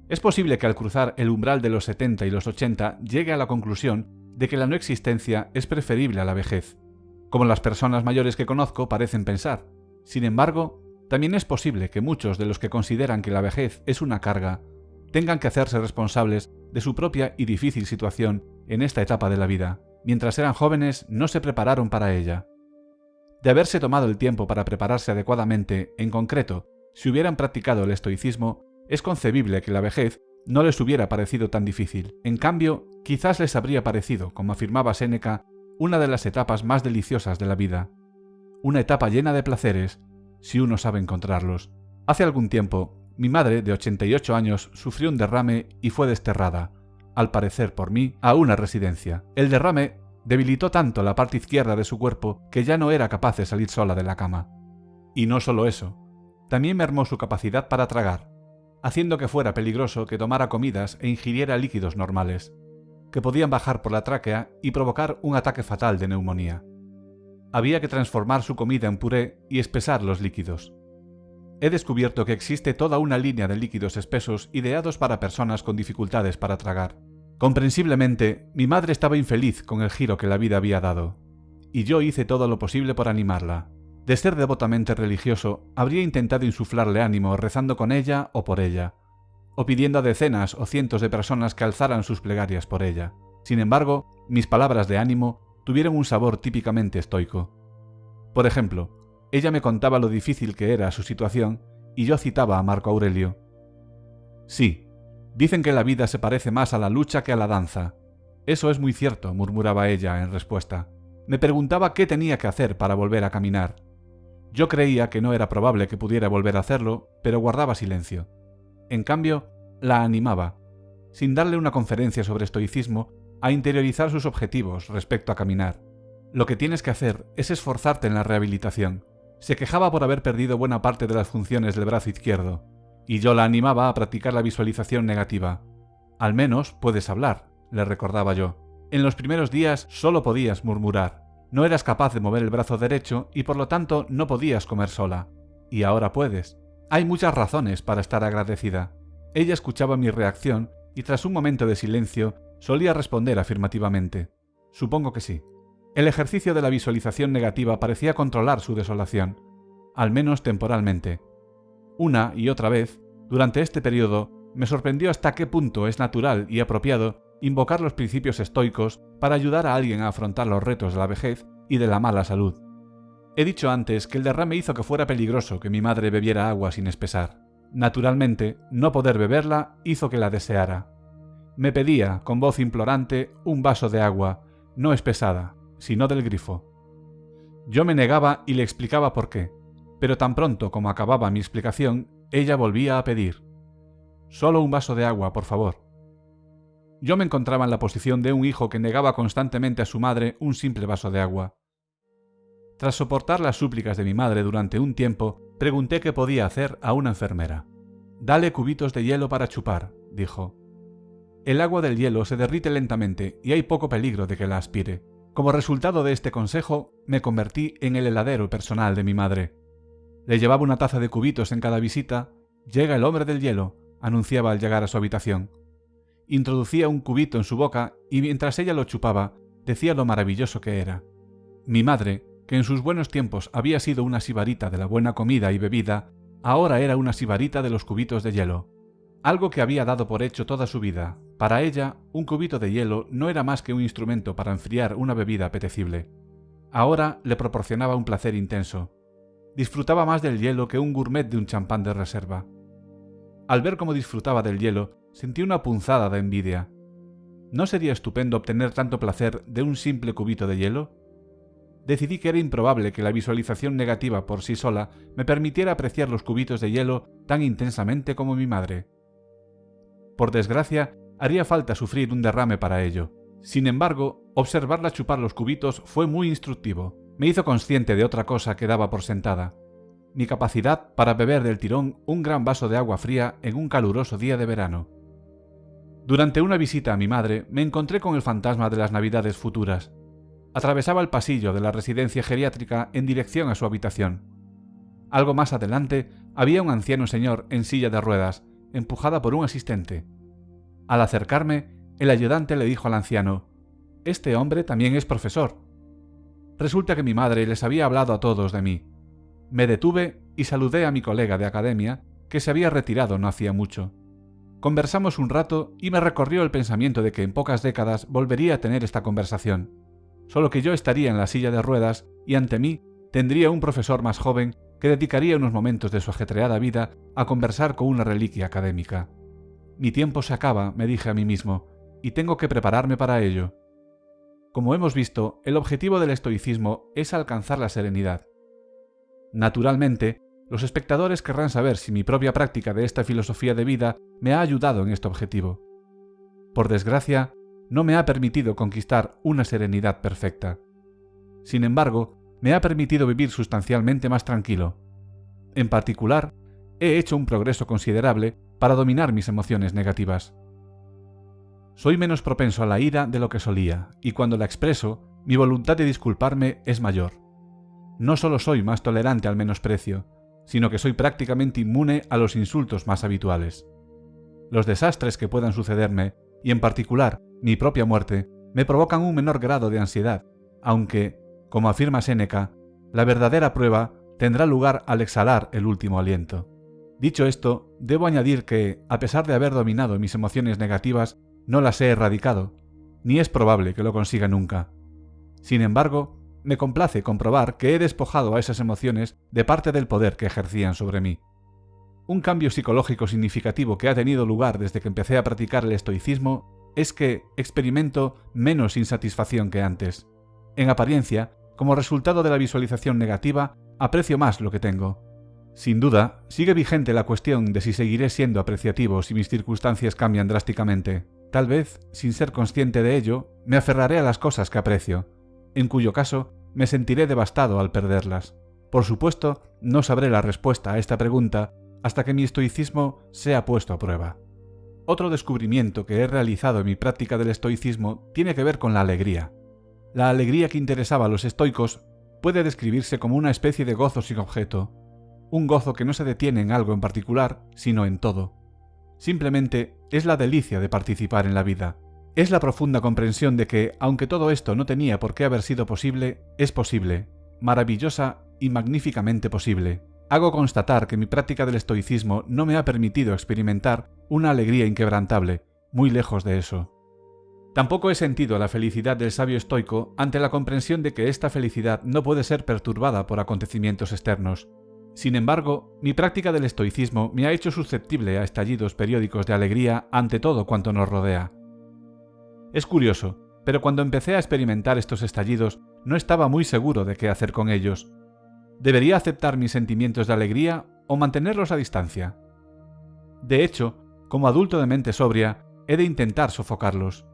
Es posible que al cruzar el umbral de los 70 y los 80 llegue a la conclusión de que la no existencia es preferible a la vejez, como las personas mayores que conozco parecen pensar. Sin embargo, también es posible que muchos de los que consideran que la vejez es una carga tengan que hacerse responsables de su propia y difícil situación en esta etapa de la vida. Mientras eran jóvenes no se prepararon para ella. De haberse tomado el tiempo para prepararse adecuadamente, en concreto, si hubieran practicado el estoicismo, es concebible que la vejez no les hubiera parecido tan difícil. En cambio, quizás les habría parecido, como afirmaba Séneca, una de las etapas más deliciosas de la vida. Una etapa llena de placeres, si uno sabe encontrarlos. Hace algún tiempo, mi madre, de 88 años, sufrió un derrame y fue desterrada, al parecer por mí, a una residencia. El derrame debilitó tanto la parte izquierda de su cuerpo que ya no era capaz de salir sola de la cama. Y no solo eso, también mermó su capacidad para tragar, haciendo que fuera peligroso que tomara comidas e ingiriera líquidos normales, que podían bajar por la tráquea y provocar un ataque fatal de neumonía. Había que transformar su comida en puré y espesar los líquidos. He descubierto que existe toda una línea de líquidos espesos ideados para personas con dificultades para tragar. Comprensiblemente, mi madre estaba infeliz con el giro que la vida había dado, y yo hice todo lo posible por animarla. De ser devotamente religioso, habría intentado insuflarle ánimo rezando con ella o por ella, o pidiendo a decenas o cientos de personas que alzaran sus plegarias por ella. Sin embargo, mis palabras de ánimo tuvieron un sabor típicamente estoico. Por ejemplo, ella me contaba lo difícil que era su situación y yo citaba a Marco Aurelio. Sí, dicen que la vida se parece más a la lucha que a la danza. Eso es muy cierto, murmuraba ella en respuesta. Me preguntaba qué tenía que hacer para volver a caminar. Yo creía que no era probable que pudiera volver a hacerlo, pero guardaba silencio. En cambio, la animaba, sin darle una conferencia sobre estoicismo, a interiorizar sus objetivos respecto a caminar. Lo que tienes que hacer es esforzarte en la rehabilitación. Se quejaba por haber perdido buena parte de las funciones del brazo izquierdo, y yo la animaba a practicar la visualización negativa. Al menos puedes hablar, le recordaba yo. En los primeros días solo podías murmurar. No eras capaz de mover el brazo derecho y por lo tanto no podías comer sola. Y ahora puedes. Hay muchas razones para estar agradecida. Ella escuchaba mi reacción y tras un momento de silencio solía responder afirmativamente. Supongo que sí. El ejercicio de la visualización negativa parecía controlar su desolación, al menos temporalmente. Una y otra vez, durante este periodo, me sorprendió hasta qué punto es natural y apropiado invocar los principios estoicos para ayudar a alguien a afrontar los retos de la vejez y de la mala salud. He dicho antes que el derrame hizo que fuera peligroso que mi madre bebiera agua sin espesar. Naturalmente, no poder beberla hizo que la deseara. Me pedía, con voz implorante, un vaso de agua, no espesada, sino del grifo. Yo me negaba y le explicaba por qué, pero tan pronto como acababa mi explicación, ella volvía a pedir. Solo un vaso de agua, por favor. Yo me encontraba en la posición de un hijo que negaba constantemente a su madre un simple vaso de agua. Tras soportar las súplicas de mi madre durante un tiempo, pregunté qué podía hacer a una enfermera. «Dale cubitos de hielo para chupar», dijo. El agua del hielo se derrite lentamente y hay poco peligro de que la aspire. Como resultado de este consejo, me convertí en el heladero personal de mi madre. Le llevaba una taza de cubitos en cada visita. «Llega el hombre del hielo», anunciaba al llegar a su habitación. Introducía un cubito en su boca y mientras ella lo chupaba, decía lo maravilloso que era. Mi madre, que en sus buenos tiempos había sido una sibarita de la buena comida y bebida, ahora era una sibarita de los cubitos de hielo. Algo que había dado por hecho toda su vida. Para ella, un cubito de hielo no era más que un instrumento para enfriar una bebida apetecible. Ahora le proporcionaba un placer intenso. Disfrutaba más del hielo que un gourmet de un champán de reserva. Al ver cómo disfrutaba del hielo, sentí una punzada de envidia. ¿No sería estupendo obtener tanto placer de un simple cubito de hielo? Decidí que era improbable que la visualización negativa por sí sola me permitiera apreciar los cubitos de hielo tan intensamente como mi madre. Por desgracia, haría falta sufrir un derrame para ello. Sin embargo, observarla chupar los cubitos fue muy instructivo. Me hizo consciente de otra cosa que daba por sentada: mi capacidad para beber del tirón un gran vaso de agua fría en un caluroso día de verano. Durante una visita a mi madre, me encontré con el fantasma de las Navidades futuras. Atravesaba el pasillo de la residencia geriátrica en dirección a su habitación. Algo más adelante había un anciano señor en silla de ruedas, empujada por un asistente. Al acercarme, el ayudante le dijo al anciano: «Este hombre también es profesor». Resulta que mi madre les había hablado a todos de mí. Me detuve y saludé a mi colega de academia, que se había retirado no hacía mucho. Conversamos un rato y me recorrió el pensamiento de que en pocas décadas volvería a tener esta conversación, solo que yo estaría en la silla de ruedas y ante mí tendría un profesor más joven que dedicaría unos momentos de su ajetreada vida a conversar con una reliquia académica. Mi tiempo se acaba, me dije a mí mismo, y tengo que prepararme para ello. Como hemos visto, el objetivo del estoicismo es alcanzar la serenidad. Naturalmente, los espectadores querrán saber si mi propia práctica de esta filosofía de vida me ha ayudado en este objetivo. Por desgracia, no me ha permitido conquistar una serenidad perfecta. Sin embargo, me ha permitido vivir sustancialmente más tranquilo. En particular, he hecho un progreso considerable para dominar mis emociones negativas. Soy menos propenso a la ira de lo que solía, y cuando la expreso, mi voluntad de disculparme es mayor. No solo soy más tolerante al menosprecio, sino que soy prácticamente inmune a los insultos más habituales. Los desastres que puedan sucederme, y en particular mi propia muerte, me provocan un menor grado de ansiedad, aunque, como afirma Séneca, la verdadera prueba tendrá lugar al exhalar el último aliento. Dicho esto, debo añadir que, a pesar de haber dominado mis emociones negativas, no las he erradicado, ni es probable que lo consiga nunca. Sin embargo, me complace comprobar que he despojado a esas emociones de parte del poder que ejercían sobre mí. Un cambio psicológico significativo que ha tenido lugar desde que empecé a practicar el estoicismo es que experimento menos insatisfacción que antes. En apariencia, como resultado de la visualización negativa, aprecio más lo que tengo. Sin duda, sigue vigente la cuestión de si seguiré siendo apreciativo si mis circunstancias cambian drásticamente. Tal vez, sin ser consciente de ello, me aferraré a las cosas que aprecio, en cuyo caso me sentiré devastado al perderlas. Por supuesto, no sabré la respuesta a esta pregunta hasta que mi estoicismo sea puesto a prueba. Otro descubrimiento que he realizado en mi práctica del estoicismo tiene que ver con la alegría. La alegría que interesaba a los estoicos puede describirse como una especie de gozo sin objeto, un gozo que no se detiene en algo en particular, sino en todo. Simplemente es la delicia de participar en la vida. Es la profunda comprensión de que, aunque todo esto no tenía por qué haber sido posible, es posible, maravillosa y magníficamente posible. Hago constatar que mi práctica del estoicismo no me ha permitido experimentar una alegría inquebrantable, muy lejos de eso. Tampoco he sentido la felicidad del sabio estoico ante la comprensión de que esta felicidad no puede ser perturbada por acontecimientos externos. Sin embargo, mi práctica del estoicismo me ha hecho susceptible a estallidos periódicos de alegría ante todo cuanto nos rodea. Es curioso, pero cuando empecé a experimentar estos estallidos no estaba muy seguro de qué hacer con ellos. ¿Debería aceptar mis sentimientos de alegría o mantenerlos a distancia? De hecho, como adulto de mente sobria, he de intentar sofocarlos.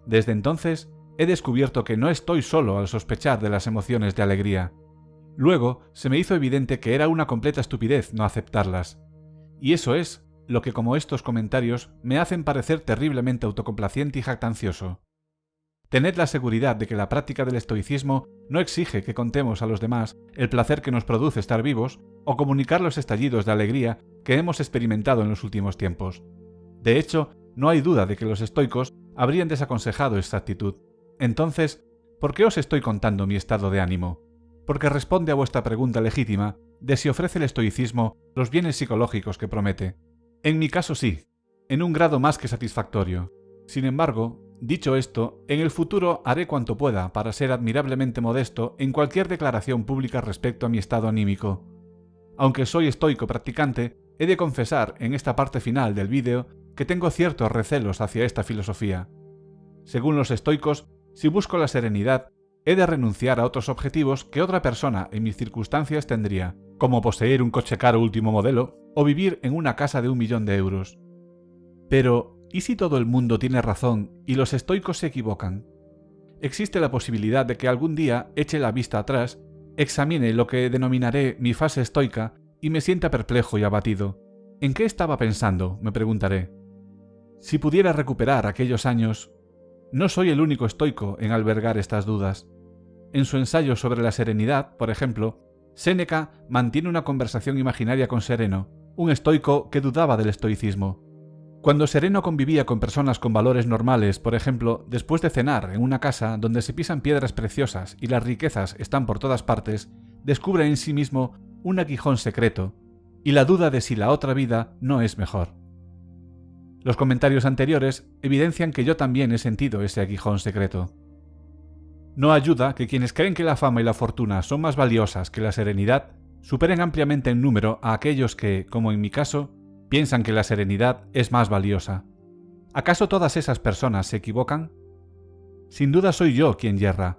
Desde entonces, he descubierto que no estoy solo al sospechar de las emociones de alegría. Luego, se me hizo evidente que era una completa estupidez no aceptarlas. Y eso es lo que, como estos comentarios, me hacen parecer terriblemente autocomplaciente y jactancioso. Tened la seguridad de que la práctica del estoicismo no exige que contemos a los demás el placer que nos produce estar vivos o comunicar los estallidos de alegría que hemos experimentado en los últimos tiempos. De hecho, no hay duda de que los estoicos habrían desaconsejado esta actitud. Entonces, ¿por qué os estoy contando mi estado de ánimo? Porque responde a vuestra pregunta legítima de si ofrece el estoicismo los bienes psicológicos que promete. En mi caso sí, en un grado más que satisfactorio. Sin embargo, dicho esto, en el futuro haré cuanto pueda para ser admirablemente modesto en cualquier declaración pública respecto a mi estado anímico. Aunque soy estoico practicante, he de confesar en esta parte final del vídeo que tengo ciertos recelos hacia esta filosofía. Según los estoicos, si busco la serenidad, he de renunciar a otros objetivos que otra persona en mis circunstancias tendría, como poseer un coche caro último modelo o vivir en una casa de 1 millón de euros. Pero, ¿y si todo el mundo tiene razón y los estoicos se equivocan? Existe la posibilidad de que algún día eche la vista atrás, examine lo que denominaré mi fase estoica y me sienta perplejo y abatido. ¿En qué estaba pensando?, me preguntaré. Si pudiera recuperar aquellos años... No soy el único estoico en albergar estas dudas. En su ensayo sobre la serenidad, por ejemplo, Séneca mantiene una conversación imaginaria con Sereno, un estoico que dudaba del estoicismo. Cuando Sereno convivía con personas con valores normales, por ejemplo, después de cenar en una casa donde se pisan piedras preciosas y las riquezas están por todas partes, descubre en sí mismo un aguijón secreto y la duda de si la otra vida no es mejor. Los comentarios anteriores evidencian que yo también he sentido ese aguijón secreto. No ayuda que quienes creen que la fama y la fortuna son más valiosas que la serenidad superen ampliamente en número a aquellos que, como en mi caso, piensan que la serenidad es más valiosa. ¿Acaso todas esas personas se equivocan? Sin duda soy yo quien yerra.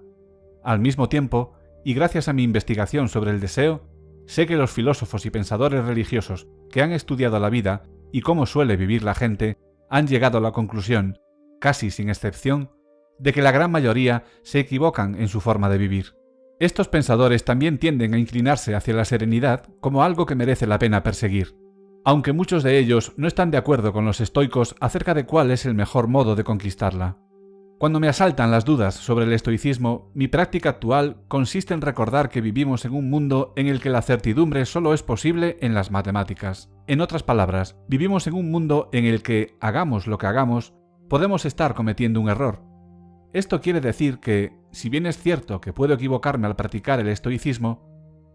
Al mismo tiempo, y gracias a mi investigación sobre el deseo, sé que los filósofos y pensadores religiosos que han estudiado la vida y cómo suele vivir la gente han llegado a la conclusión, casi sin excepción, de que la gran mayoría se equivocan en su forma de vivir. Estos pensadores también tienden a inclinarse hacia la serenidad como algo que merece la pena perseguir, aunque muchos de ellos no están de acuerdo con los estoicos acerca de cuál es el mejor modo de conquistarla. Cuando me asaltan las dudas sobre el estoicismo, mi práctica actual consiste en recordar que vivimos en un mundo en el que la certidumbre solo es posible en las matemáticas. En otras palabras, vivimos en un mundo en el que, hagamos lo que hagamos, podemos estar cometiendo un error. Esto quiere decir que, si bien es cierto que puedo equivocarme al practicar el estoicismo,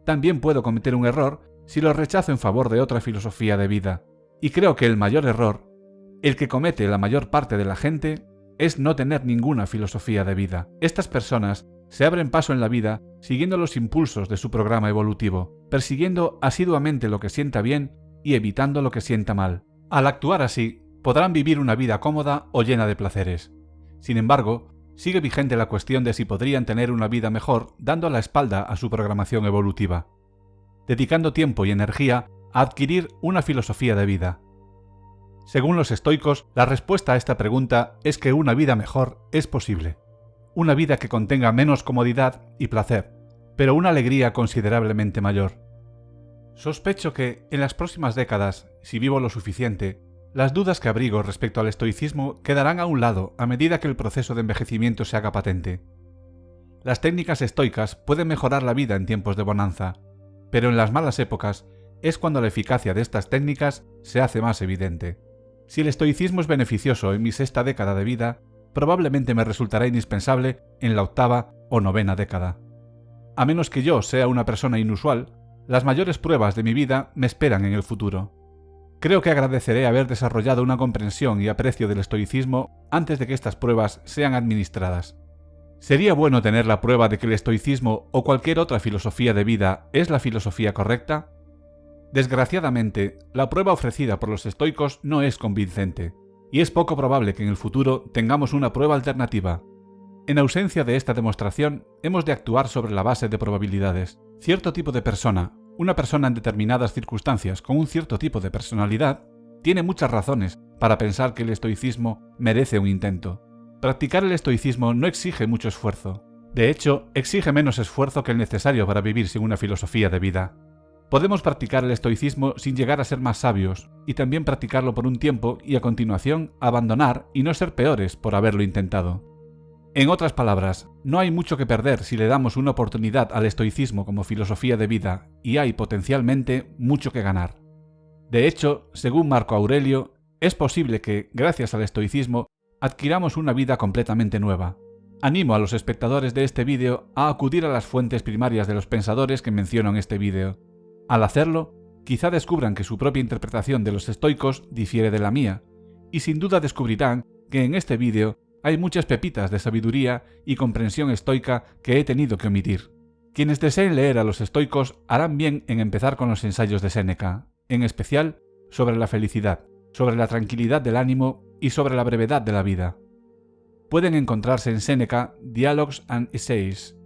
también puedo cometer un error si lo rechazo en favor de otra filosofía de vida. Y creo que el mayor error, el que comete la mayor parte de la gente, es no tener ninguna filosofía de vida. Estas personas se abren paso en la vida siguiendo los impulsos de su programa evolutivo, persiguiendo asiduamente lo que sienta bien y evitando lo que sienta mal. Al actuar así, podrán vivir una vida cómoda o llena de placeres. Sin embargo, sigue vigente la cuestión de si podrían tener una vida mejor dando la espalda a su programación evolutiva, dedicando tiempo y energía a adquirir una filosofía de vida. Según los estoicos, la respuesta a esta pregunta es que una vida mejor es posible. Una vida que contenga menos comodidad y placer, pero una alegría considerablemente mayor. Sospecho que, en las próximas décadas, si vivo lo suficiente, las dudas que abrigo respecto al estoicismo quedarán a un lado a medida que el proceso de envejecimiento se haga patente. Las técnicas estoicas pueden mejorar la vida en tiempos de bonanza, pero en las malas épocas es cuando la eficacia de estas técnicas se hace más evidente. Si el estoicismo es beneficioso en mi sexta década de vida, probablemente me resultará indispensable en la octava o novena década. A menos que yo sea una persona inusual, las mayores pruebas de mi vida me esperan en el futuro. Creo que agradeceré haber desarrollado una comprensión y aprecio del estoicismo antes de que estas pruebas sean administradas. ¿Sería bueno tener la prueba de que el estoicismo o cualquier otra filosofía de vida es la filosofía correcta? Desgraciadamente, la prueba ofrecida por los estoicos no es convincente, y es poco probable que en el futuro tengamos una prueba alternativa. En ausencia de esta demostración, hemos de actuar sobre la base de probabilidades. Cierto tipo de persona, una persona en determinadas circunstancias con un cierto tipo de personalidad, tiene muchas razones para pensar que el estoicismo merece un intento. Practicar el estoicismo no exige mucho esfuerzo. De hecho, exige menos esfuerzo que el necesario para vivir sin una filosofía de vida. Podemos practicar el estoicismo sin llegar a ser más sabios, y también practicarlo por un tiempo y a continuación abandonar y no ser peores por haberlo intentado. En otras palabras, no hay mucho que perder si le damos una oportunidad al estoicismo como filosofía de vida, y hay potencialmente mucho que ganar. De hecho, según Marco Aurelio, es posible que, gracias al estoicismo, adquiramos una vida completamente nueva. Animo a los espectadores de este vídeo a acudir a las fuentes primarias de los pensadores que menciono en este vídeo. Al hacerlo, quizá descubran que su propia interpretación de los estoicos difiere de la mía, y sin duda descubrirán que en este vídeo hay muchas pepitas de sabiduría y comprensión estoica que he tenido que omitir. Quienes deseen leer a los estoicos harán bien en empezar con los ensayos de Séneca, en especial sobre la felicidad, sobre la tranquilidad del ánimo y sobre la brevedad de la vida. Pueden encontrarse en Séneca Dialogues and Essays.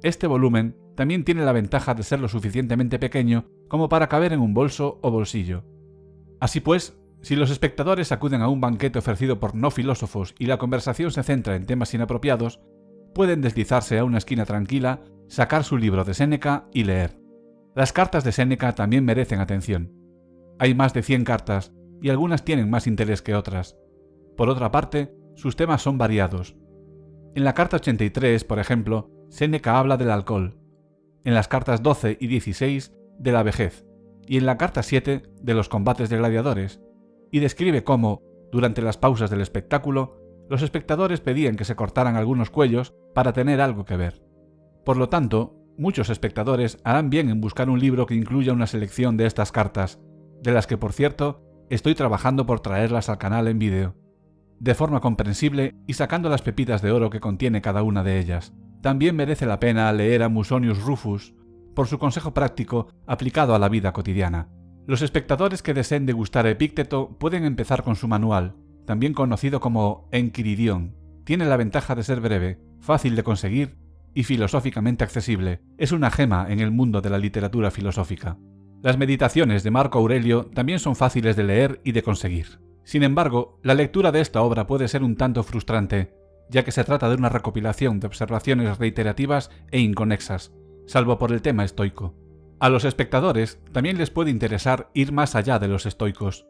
Este volumen también tiene la ventaja de ser lo suficientemente pequeño como para caber en un bolso o bolsillo. Así pues, si los espectadores acuden a un banquete ofrecido por no filósofos y la conversación se centra en temas inapropiados, pueden deslizarse a una esquina tranquila, sacar su libro de Séneca y leer. Las cartas de Séneca también merecen atención. Hay más de 100 cartas, y algunas tienen más interés que otras. Por otra parte, sus temas son variados. En la carta 83, por ejemplo, Séneca habla del alcohol. En las cartas 12 y 16, de la vejez. Y en la carta 7, de los combates de gladiadores. Y describe cómo, durante las pausas del espectáculo, los espectadores pedían que se cortaran algunos cuellos para tener algo que ver. Por lo tanto, muchos espectadores harán bien en buscar un libro que incluya una selección de estas cartas, de las que, por cierto, estoy trabajando por traerlas al canal en vídeo, de forma comprensible y sacando las pepitas de oro que contiene cada una de ellas. También merece la pena leer a Musonius Rufus por su consejo práctico aplicado a la vida cotidiana. Los espectadores que deseen degustar Epícteto pueden empezar con su manual, también conocido como Enquiridión. Tiene la ventaja de ser breve, fácil de conseguir y filosóficamente accesible. Es una gema en el mundo de la literatura filosófica. Las meditaciones de Marco Aurelio también son fáciles de leer y de conseguir. Sin embargo, la lectura de esta obra puede ser un tanto frustrante, ya que se trata de una recopilación de observaciones reiterativas e inconexas, salvo por el tema estoico. A los espectadores también les puede interesar ir más allá de los estoicos.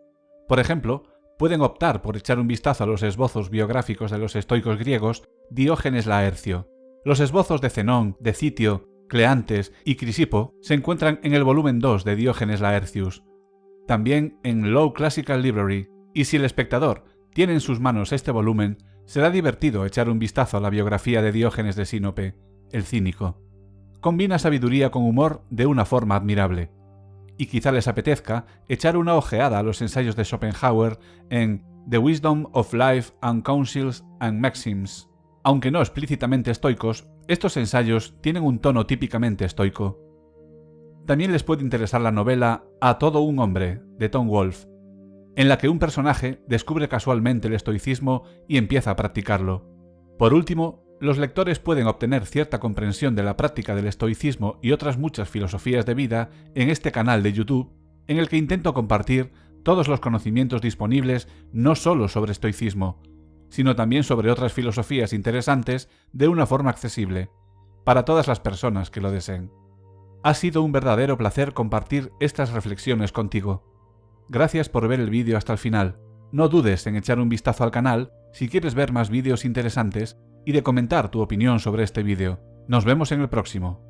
Por ejemplo, pueden optar por echar un vistazo a los esbozos biográficos de los estoicos griegos Diógenes Laercio. Los esbozos de Zenón, de Citio, Cleantes y Crisipo se encuentran en el volumen 2 de Diógenes Laercius, también en Low Classical Library, y si el espectador tiene en sus manos este volumen, será divertido echar un vistazo a la biografía de Diógenes de Sinope, el cínico. Combina sabiduría con humor de una forma admirable. Y quizá les apetezca echar una ojeada a los ensayos de Schopenhauer en The Wisdom of Life and Counsels and Maxims. Aunque no explícitamente estoicos, estos ensayos tienen un tono típicamente estoico. También les puede interesar la novela A todo un hombre, de Tom Wolfe, en la que un personaje descubre casualmente el estoicismo y empieza a practicarlo. Por último, los lectores pueden obtener cierta comprensión de la práctica del estoicismo y otras muchas filosofías de vida en este canal de YouTube, en el que intento compartir todos los conocimientos disponibles no solo sobre estoicismo, sino también sobre otras filosofías interesantes de una forma accesible, para todas las personas que lo deseen. Ha sido un verdadero placer compartir estas reflexiones contigo. Gracias por ver el vídeo hasta el final. No dudes en echar un vistazo al canal si quieres ver más vídeos interesantes y de comentar tu opinión sobre este vídeo. Nos vemos en el próximo.